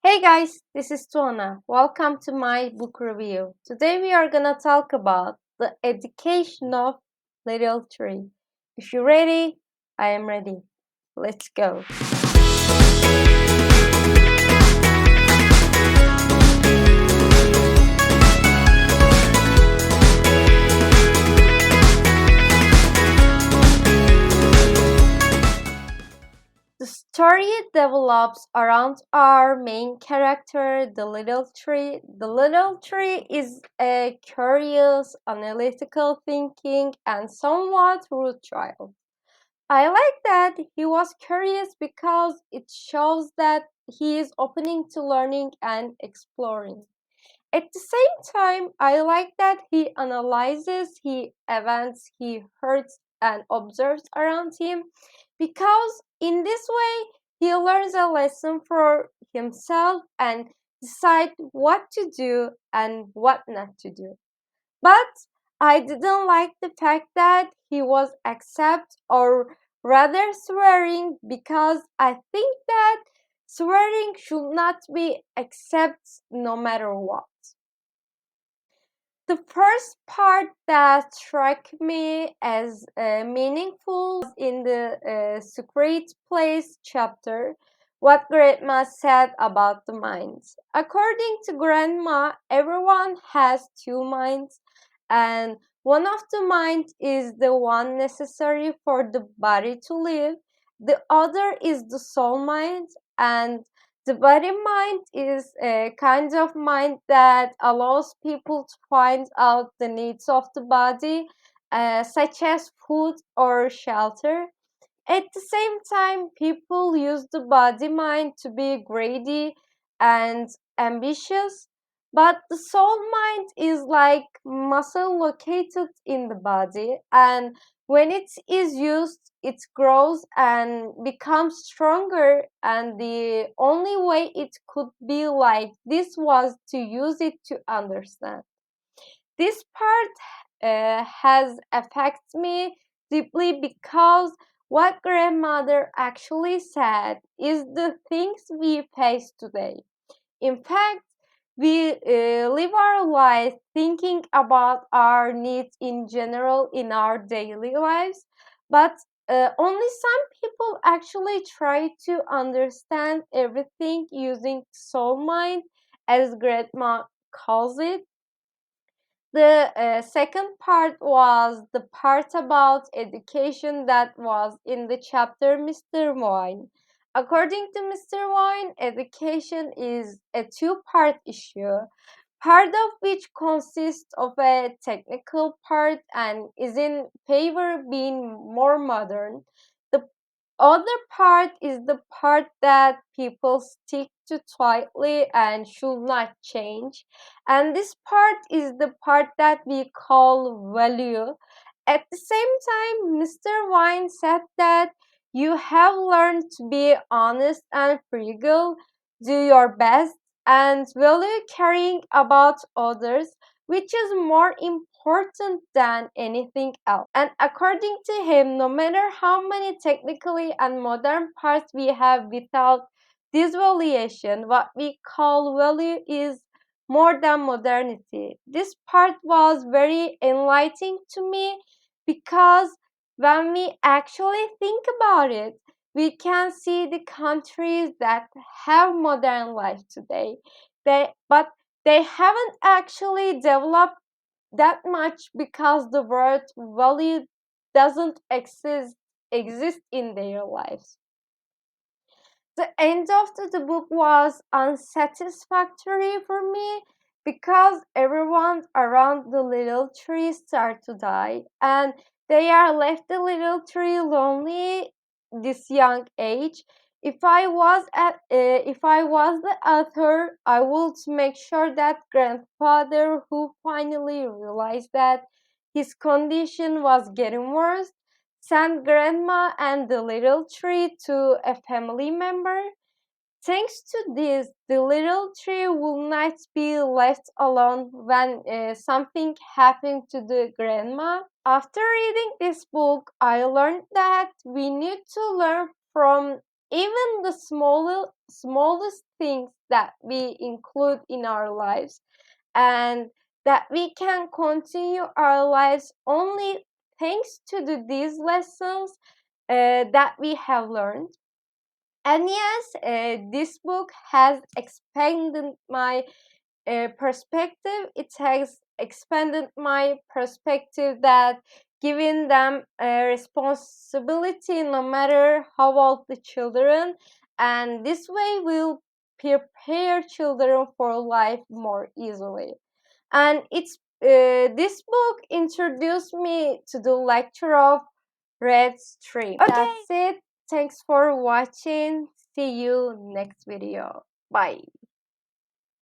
Hey guys, this is Tuana. Welcome to my book review. Today we are gonna talk about The Education of Little Tree. If you're ready, I am ready. Let's go. The story develops around our main character, the little tree. The little tree is a curious, analytical thinking, and somewhat rude child. I like that he was curious because it shows that he is opening to learning and exploring. At the same time, I like that he analyzes he events he hears and observes around him because in this way he learns a lesson for himself and decide what to do and what not to do. But I didn't like the fact that he was accept or rather swearing because I think that swearing should not be accept no matter what. The first part that struck me as meaningful was in the Secret Place chapter, what Grandma said about the minds. According to Grandma, everyone has two minds, and one of the minds is the one necessary for the body to live, the other is the soul mind, and the body mind is a kind of mind that allows people to find out the needs of the body, such as food or shelter. At the same time, people use the body mind to be greedy and ambitious, but the soul mind is like muscle located in the body, and when it is used, it grows and becomes stronger. And the only way it could be like this was to use it to understand. This part has affected me deeply because what grandmother actually said is the things we face today. In fact, we live our life thinking about our needs in general in our daily lives, but only some people actually try to understand everything using soul mind, as grandma calls it. The second part was the part about education that was in the chapter Mr. Wine. According to Mr. Wine, education is a two-part issue, part of which consists of a technical part and is in favor being more modern. The other part is the part that people stick to tightly and should not change, and this part is the part that we call value. At the same time, Mr. Wine said that you have learned to be honest and frugal, do your best, and value caring about others, which is more important than anything else. And according to him, no matter how many technically and modern parts we have without this valuation, what we call value is more than modernity. This part was very enlightening to me because when we actually think about it, we can see the countries that have modern life today. But they haven't actually developed that much because the word value doesn't exist in their lives. The end of the book was unsatisfactory for me because everyone around the little tree start to die, and they are left the little tree lonely this young age. If I was the author, I would make sure that grandfather, who finally realized that his condition was getting worse, sent grandma and the little tree to a family member. Thanks to this, the little tree will not be left alone when something happened to the grandma. After reading this book, I learned that we need to learn from even the smallest things that we include in our lives, and that we can continue our lives only thanks to these lessons that we have learned. And yes, this book has expanded my perspective. It has expanded my perspective, that giving them a responsibility no matter how old the children, and this way will prepare children for life more easily. And this book introduced me to the lecture of Red Stream. Okay. That's it. Thanks for watching. See you next video. Bye.